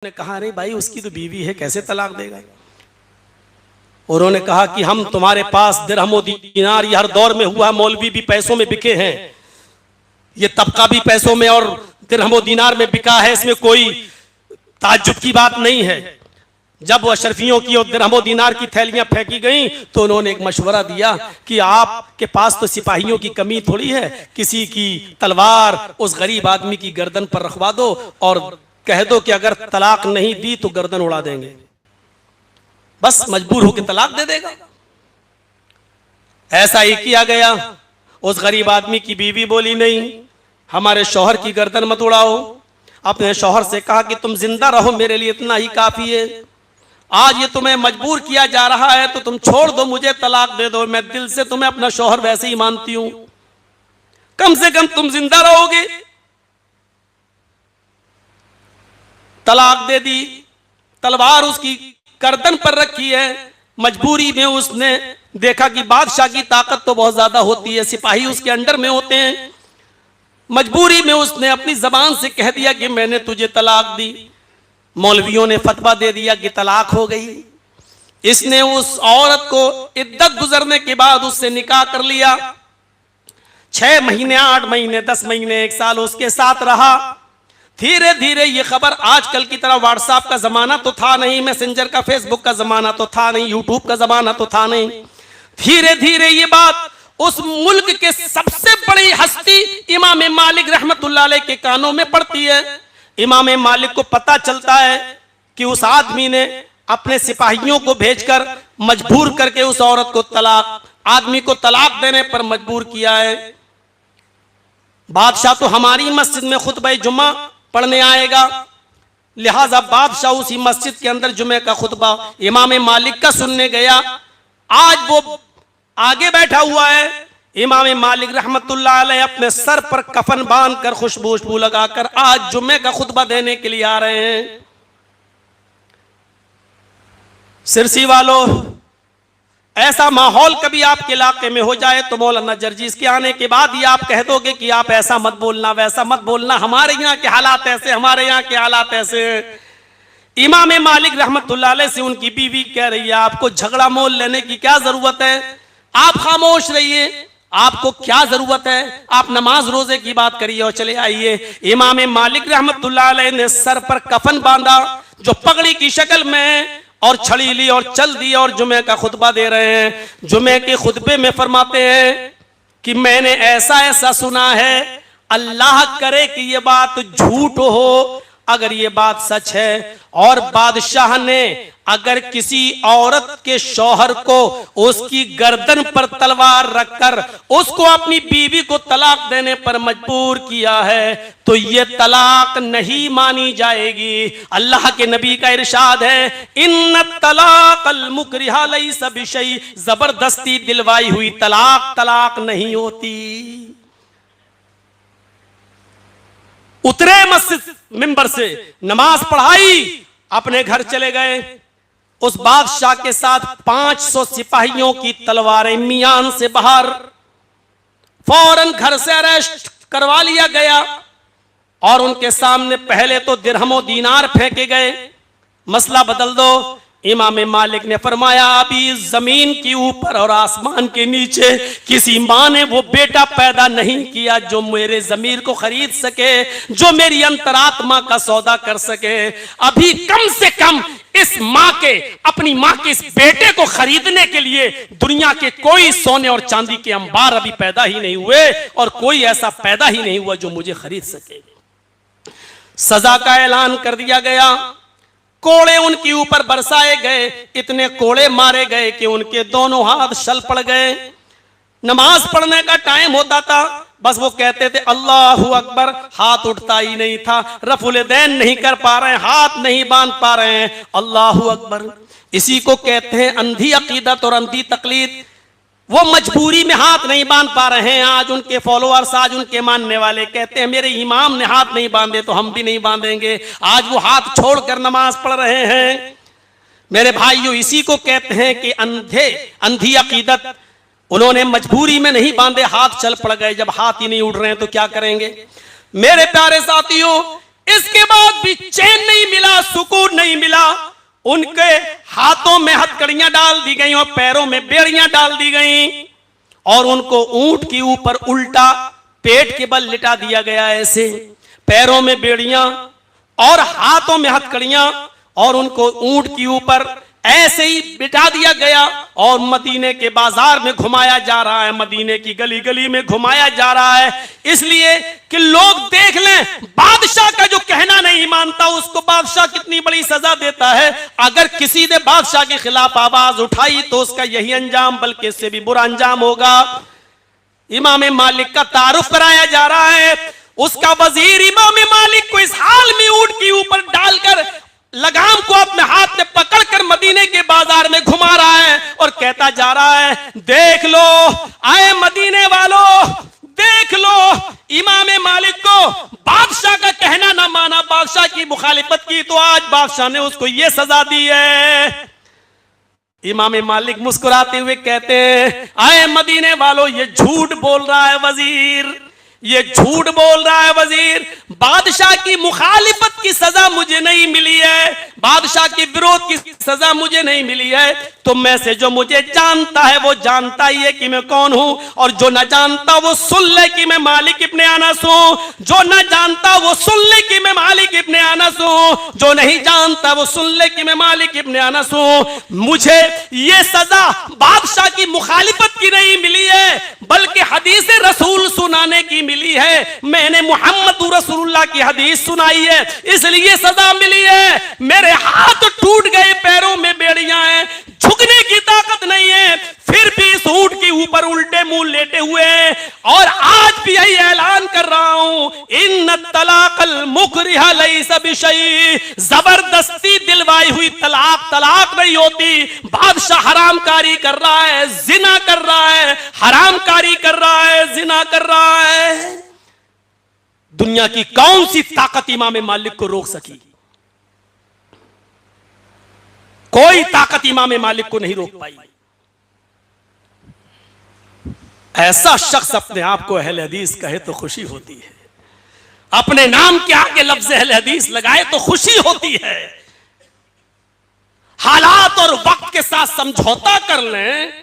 ने कहा अरे भाई उसकी तो बीवी है, कैसे तलाक देगा। उन्होंने कहा कि हम तुम्हारे पास दिरहम दीनार, ये हर दौर में हुआ, मौलवी भी पैसों में बिके हैं, ये तबका भी पैसों में और दिरहम दीनार में बिका है, इसमें कोई ताज्जुब की बात नहीं है। जब वो अशरफियों की और दिरहम दीनार की थैलियां फेंकी गईं तो उन्होंने एक मशवरा दिया कि आपके पास तो सिपाहियों की कमी थोड़ी है, किसी की तलवार उस गरीब आदमी की गर्दन पर रखवा दो और कह दो कि अगर तलाक नहीं दी तो गर्दन उड़ा देंगे, बस मजबूर होकर तलाक दे देगा। ऐसा ही किया गया। उस गरीब आदमी की बीवी बोली नहीं, हमारे शौहर की गर्दन मत उड़ाओ। अपने शौहर से कहा कि तुम जिंदा रहो, मेरे लिए इतना ही काफी है। आज ये तुम्हें मजबूर किया जा रहा है तो तुम छोड़ दो, मुझे तलाक दे दो, मैं दिल से तुम्हें अपना शौहर वैसे ही मानती हूं, कम से कम तुम जिंदा रहोगे। तलाक दे दी, तलवार उसकी गर्दन पर रखी है। मजबूरी में उसने देखा कि बादशाह की ताकत तो बहुत ज्यादा होती है, सिपाही उसके अंडर में होते हैं। मजबूरी में उसने अपनी जबान से कह दिया कि मैंने तुझे तलाक दी। मौलवियों ने फतवा दे दिया कि तलाक हो गई। इसने उस औरत को इद्दत गुजरने के बाद उससे निकाह कर लिया। 6 महीने, 8 महीने, 10 महीने, 1 साल उसके साथ रहा। धीरे धीरे ये खबर, आजकल की तरह व्हाट्सएप का जमाना तो था नहीं, मैसेंजर का, फेसबुक का जमाना तो था नहीं, यूट्यूब का जमाना तो था नहीं। धीरे धीरे ये बात उस मुल्क के सबसे बड़ी हस्ती इमाम मालिक रहमतुल्लाह अलैह के कानों में पड़ती है। इमाम मालिक को पता चलता है कि उस आदमी ने अपने सिपाहियों को भेजकर मजबूर करके उस औरत को आदमी को तलाक देने पर मजबूर किया है। बादशाह तो हमारी मस्जिद में खुतबा जुम्मा पढ़ने आएगा, लिहाजा बादशाह उसी मस्जिद के अंदर जुमे का खुतबा इमाम मालिक का सुनने गया। आज वो आगे बैठा हुआ है, इमाम मालिक रहमतुल्लाह अलैह अपने सर पर कफन बांधकर खुशबू लगाकर आज जुमे का खुतबा देने के लिए आ रहे हैं। सिरसी वालों, ऐसा माहौल कभी आपके इलाके में हो जाए तो मौलाना जर्जीस के आने के बाद ही आप कह दोगे कि आप ऐसा मत बोलना, वैसा मत बोलना, हमारे यहाँ के हालात ऐसे, हमारे यहाँ के हालात ऐसे। इमाम मालिक रहमतुल्लाह अलैह से उनकी बीवी कह रही है आपको झगड़ा मोल लेने की क्या जरूरत है, आप खामोश रहिए, आपको क्या जरूरत है, आप नमाज रोजे की बात करिए और चले आइए। इमाम मालिक रहमतुल्लाह अलैह ने सर पर कफन बांधा जो पगड़ी की शक्ल में, और छड़ी ली और चल दी और जुमे का खुतबा दे रहे हैं। जुमे के खुतबे में फरमाते हैं कि मैंने ऐसा ऐसा सुना है, अल्लाह करे कि ये बात झूठ हो, अगर ये बात सच है और बादशाह ने अगर किसी औरत के शौहर को उसकी गर्दन पर तलवार रखकर उसको अपनी बीवी को तलाक देने पर मजबूर किया है तो ये तलाक नहीं मानी जाएगी। अल्लाह के नबी का इरशाद है, इन्न तलाक़ल मुकरिहा लैसा बिशै, जबरदस्ती दिलवाई हुई तलाक नहीं होती। उतरे मस्जिद मिंबर से, नमाज पढ़ाई, अपने घर चले गए। उस बादशाह के साथ 500 सिपाहियों की तलवारें मियान से बाहर, फौरन घर से अरेस्ट करवा लिया गया और उनके सामने पहले तो दिरहमो दीनार फेंके गए, मसला बदल दो। इमाम मालिक ने फरमाया अभी जमीन के ऊपर और आसमान के नीचे किसी माँ ने वो बेटा पैदा नहीं किया जो मेरे जमीर को खरीद सके, जो मेरी अंतरात्मा का सौदा कर सके। अभी कम से कम इस माँ के, अपनी माँ के इस बेटे को खरीदने के लिए दुनिया के कोई सोने और चांदी के अंबार अभी पैदा ही नहीं हुए और कोई ऐसा पैदा ही नहीं हुआ जो मुझे खरीद सके। सजा का ऐलान कर दिया गया, कोड़े उनके ऊपर बरसाए गए, इतने कोड़े मारे गए कि उनके दोनों हाथ शल पड़ गए। नमाज पढ़ने का टाइम होता था, बस वो कहते थे अल्लाहु अकबर, हाथ उठता ही नहीं था, रफुल दैन नहीं कर पा रहे हैं, हाथ नहीं बांध पा रहे हैं, अल्लाहु अकबर। इसी को कहते हैं अंधी अकीदत और अंधी तकलीद। वो मजबूरी में हाथ नहीं बांध पा रहे हैं। आज उनके फॉलोअर्स, आज उनके मानने वाले कहते हैं मेरे इमाम ने हाथ नहीं बांधे तो हम भी नहीं बांधेंगे। आज वो हाथ छोड़कर नमाज पढ़ रहे हैं। मेरे भाइयों, इसी को कहते हैं कि अंधी अकीदत। उन्होंने मजबूरी में नहीं बांधे, हाथ चल पड़ गए। जब हाथ ही नहीं उड़ रहे हैं तो क्या करेंगे। मेरे प्यारे साथियों, इसके बाद भी चैन नहीं मिला, सुकून नहीं मिला। उनके हाथों में हथकड़ियां डाल दी गई और पैरों में बेड़ियां डाल दी गई और उनको ऊंट के ऊपर उल्टा पेट के बल लिटा दिया गया, ऐसे पैरों में बेड़ियां और हाथों में हथकड़ियां और उनको ऊंट के ऊपर ऐसे ही बिठा दिया गया और मदीने के बाजार में घुमाया जा रहा है, मदीने की गली गली में घुमाया जा रहा है, इसलिए कि लोग देख लें बादशाह का जो कहना नहीं मानता उसको बादशाह कितनी बड़ी सजा देता है। अगर किसी ने बादशाह के खिलाफ आवाज उठाई तो उसका यही अंजाम, बल्कि इससे भी बुरा अंजाम होगा। इमाम मालिक का तारुफ कराया जा रहा है। उसका वजीर इमाम मालिक को इस हाल में ऊंट के ऊपर डालकर लगाम को अपने हाथ में पकड़कर मदीने के बाजार में घुमा रहा है और कहता जा रहा है, देख लो आए मदीने वालों, देख लो इमाम मालिक को बादशाह का कहना ना माना, बादशाह की मुखालिफत की तो आज बादशाह ने उसको ये सजा दी है। इमाम मालिक मुस्कुराते हुए कहते हैं, आए मदीने वालों, ये झूठ बोल रहा है वजीर, ये झूठ बोल रहा है वजीर। बादशाह की मुखालिफत की सजा मुझे नहीं मिली है, बादशाह के विरोध की सजा मुझे नहीं मिली है। तो मैं से जो मुझे जानता है वो जानता ही है कि मैं कौन हूं, और जो ना जानता वो सुन ले कि मैं मालिक इब्ने अनस हूं, जो ना जानता वो सुन ले कि मैं मालिक इब्ने अनस हूं, जो नहीं जानता वो सुन ले कि मैं मालिक इब्ने अनस हूं। मुझे ये सजा बादशाह की मुखालिफत की नहीं मिली है, बल्कि हदीस रसूल सुनाने की मिली है। मैंने मोहम्मद रसूलुल्लाह की हदीस सुनाई है, इसलिए सजा मिली है। मेरे हाथ टूट गए, पैरों में बेड़ियां हैं, झुकने की ताकत नहीं है, फिर भी इस ऊंट के ऊपर उल्टे मुंह लेटे हुए हैं। और आज भी यही ऐलान कर रहा हूं, इन्न तलाकल मुकरिहा लैसा बिशै, जबरदस्ती दिलवाई हुई तलाक तलाक नहीं होती। बादशाह हरामकारी कर रहा है, जिना कर रहा है, हरामकारी कर रहा है, जिना कर रहा है। दुनिया की कौन सी ताकत इमाम मालिक को रोक सकी? कोई ताकत इमाम मालिक को नहीं रोक पाई। ऐसा शख्स अपने आप को अहले हदीस कहे तो खुशी होती है, अपने नाम के आगे लफ्ज अहले हदीस लगाए तो खुशी होती है। हालात और वक्त के साथ समझौता कर लें।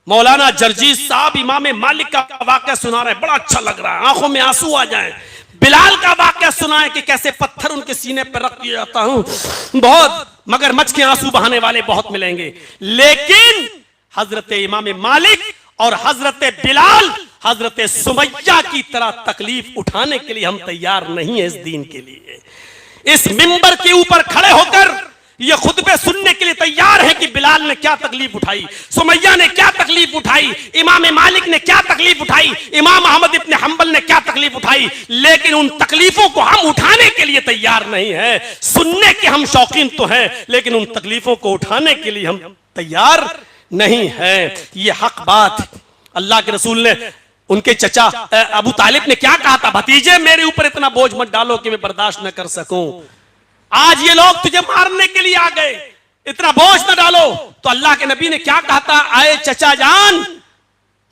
मौलाना जर्जीस साहब इमाम मालिक का वाकया सुना रहे, बड़ा अच्छा लग रहा है, आंखों में आंसू आ जाएं। बिलाल का वाकया सुना है कि कैसे पत्थर उनके सीने पर रख दिया जाता हूं, बहुत मगरमच्छ के आंसू बहाने वाले बहुत मिलेंगे। लेकिन हजरत इमाम मालिक और हजरत बिलाल, हजरत सुमैया की तरह तकलीफ उठाने के लिए हम तैयार नहीं है इस दीन के लिए। इस मिंबर के ऊपर खड़े होकर ये खुतबे सुनने के लिए तैयार है कि बिलाल ने क्या तकलीफ उठाई, सुमैया ने क्या तकलीफ उठाई, इमाम मालिक ने क्या तकलीफ उठाई, इमाम अहमद इब्ने हंबल ने क्या तकलीफ उठाई। लेकिन उन तकलीफों को हम उठाने के लिए तैयार नहीं है। सुनने के हम शौकीन तो हैं, लेकिन उन तकलीफों को उठाने के लिए हम तैयार नहीं है। ये हक बात। अल्लाह के रसूल ने उनके चचा अबू तालिब ने क्या कहा था, भतीजे मेरे ऊपर इतना बोझ मत डालो कि मैं बर्दाश्त न कर सकूं। आज ये लोग तुझे मारने के लिए आ गए, इतना बोझ न डालो। तो अल्लाह के नबी ने क्या कहा था, आए चचा जान,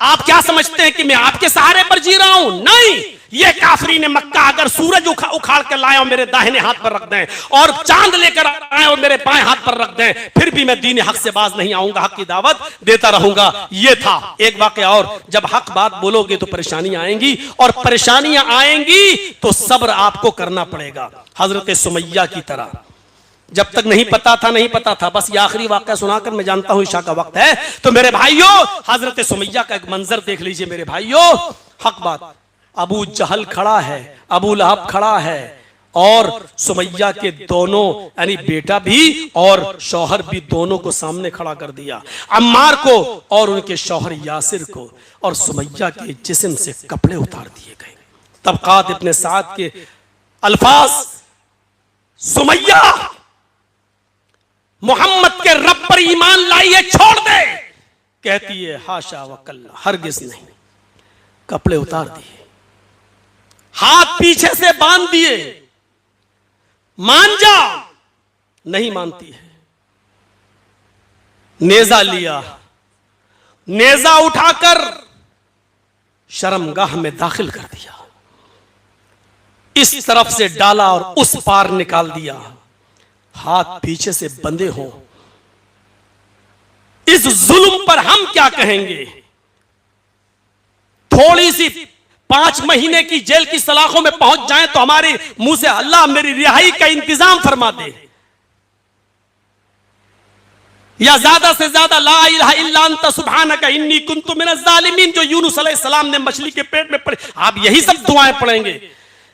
आप क्या समझते हैं कि मैं आपके सहारे पर जी रहा हूं? नहीं, ये काफरी ने मक्का अगर सूरज उखाड़ कर लाए और मेरे दाहिने हाथ पर रख दें और चांद लेकर आए और मेरे बाएं हाथ पर रख दें, फिर भी मैं दीन हक से बाज नहीं आऊंगा, हक की दावत देता रहूंगा। ये था एक वाकया। और जब हक बात बोलोगे तो परेशानियां आएंगी, और परेशानियां आएंगी तो सब्र आपको करना पड़ेगा। हजरत सुमैया की तरह जब तक नहीं पता था नहीं पता था, बस ये आखिरी वाकया सुनाकर मैं जानता हूं ईशा का वक्त है। तो मेरे भाइयों, हजरत सुमैया का एक मंजर देख लीजिए मेरे भाइयों, हक बात। अबू जहल खड़ा है, अबू लहब खड़ा है, और सुमैया के दोनों यानी बेटा भी और शौहर भी दोनों को सामने खड़ा कर दिया, अम्मार को और उनके शौहर यासिर को, और सुमैया के जिस्म से कपड़े उतार दिए गए। तबकात इब्ने साद के अल्फाज, सुमैया मोहम्मद के रब पर ईमान लाई है, छोड़ दे। कहती है हाशा वकल्ला, हरगिज नहीं। कपड़े उतार दिए, हाथ पीछे से बांध दिए, मान जा, नहीं मानती है। नेजा लिया, नेजा उठाकर शर्मगाह में दाखिल कर दिया। इस तरफ से डाला और उस पार निकाल दिया, हाथ पीछे से बंधे हों। इस जुल्म पर हम क्या कहेंगे? थोड़ी सी 5 महीने की जेल की सलाखों में पहुंच जाएं तो हमारे मुंह से अल्लाह मेरी रिहाई का इंतजाम फरमा दे, या ज्यादा से ज्यादा ला इलाहा इल्ला अंता सुब्हानका इन्नी कुन्तु मिनज़ ज़ालिमीन, जो यूनुस अलैहिस्सलाम ने मछली के पेट में पढ़े, आप यही सब दुआएं पढ़ेंगे।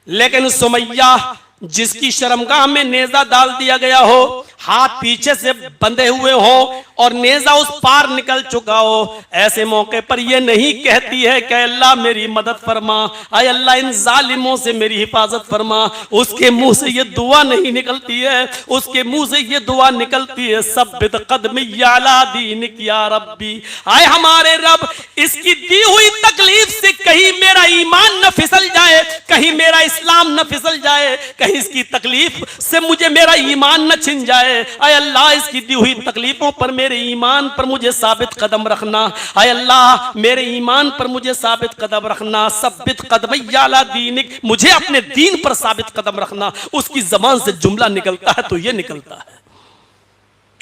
लेकिन सुमैया जिसकी शर्मगाह में नेजा डाल दिया गया हो, हाथ पीछे से बंधे हुए हो और नेजा उस पार निकल चुका हो, ऐसे मौके पर यह नहीं कहती है कि अल्लाह मेरी मदद फरमा, आय अल्लाह इन जालिमों से मेरी हिफाजत फरमा। उसके मुंह से यह दुआ नहीं निकलती है, उसके मुंह से यह दुआ निकलती है सब्बित कदमी अला दीनिक या रब्बी, आय हमारे रब इसकी दी हुई तकलीफ से कहीं मेरा ईमान न फिसल जाए, कहीं मेरा इस्लाम न फिसल जाए, कहीं इसकी तकलीफ से मुझे मेरा ईमान न छिन जाए। आय अल्लाह इसकी दी हुई तकलीफों पर मेरे ईमान पर मुझे साबित कदम रखना, आय अल्लाह मेरे ईमान पर मुझे साबित कदम रखना, सब्बित कदमी अला दीनिक, मुझे अपने दीन पर साबित कदम रखना। उसकी जबान से जुमला निकलता है तो यह निकलता है।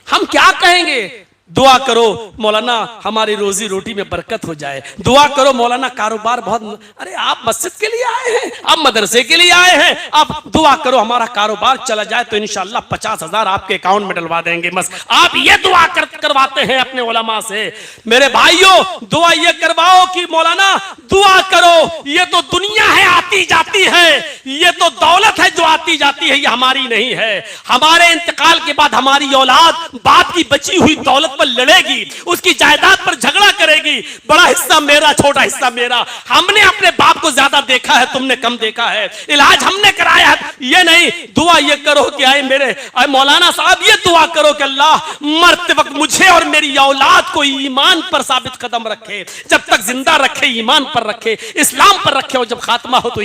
हम क्या कहेंगे? दुआ करो मौलाना हमारी रोजी रोटी में बरकत हो जाए, दुआ करो मौलाना कारोबार बहुत, अरे आप मस्जिद के लिए आए हैं, आप मदरसे के लिए आए हैं, आप दुआ करो हमारा कारोबार चला जाए तो इंशाअल्लाह 50,000 आपके अकाउंट में डलवा देंगे। बस आप ये दुआ करवाते हैं अपने उलमा से। मेरे भाइयों दुआ ये करवाओ कि मौलाना दुआ करो, ये तो दुनिया है आती जाती है, ये तो दौलत है जो आती जाती है, ये हमारी नहीं है। हमारे इंतकाल के बाद हमारी औलाद बाप की बची हुई दौलत पर लड़ेगी, उसकी जायदाद पर झगड़ा करेगी, बड़ा हिस्सा मेरा छोटा हिस्सा मेरा। हमने अपने बाप को ज्यादा देखा है, तुमने कम देखा है, इलाज हमने कराया है, ये नहीं। दुआ ये करो कि आए मेरे आए मौलाना साहब ये दुआ करो कि अल्लाह मरते वक्त मुझे और मेरी औलाद को ईमान पर साबित कदम रखे, जब तक जिंदा रखे ईमान पर रखे, इस्लाम पर रखे, और जब खात्मा हो तो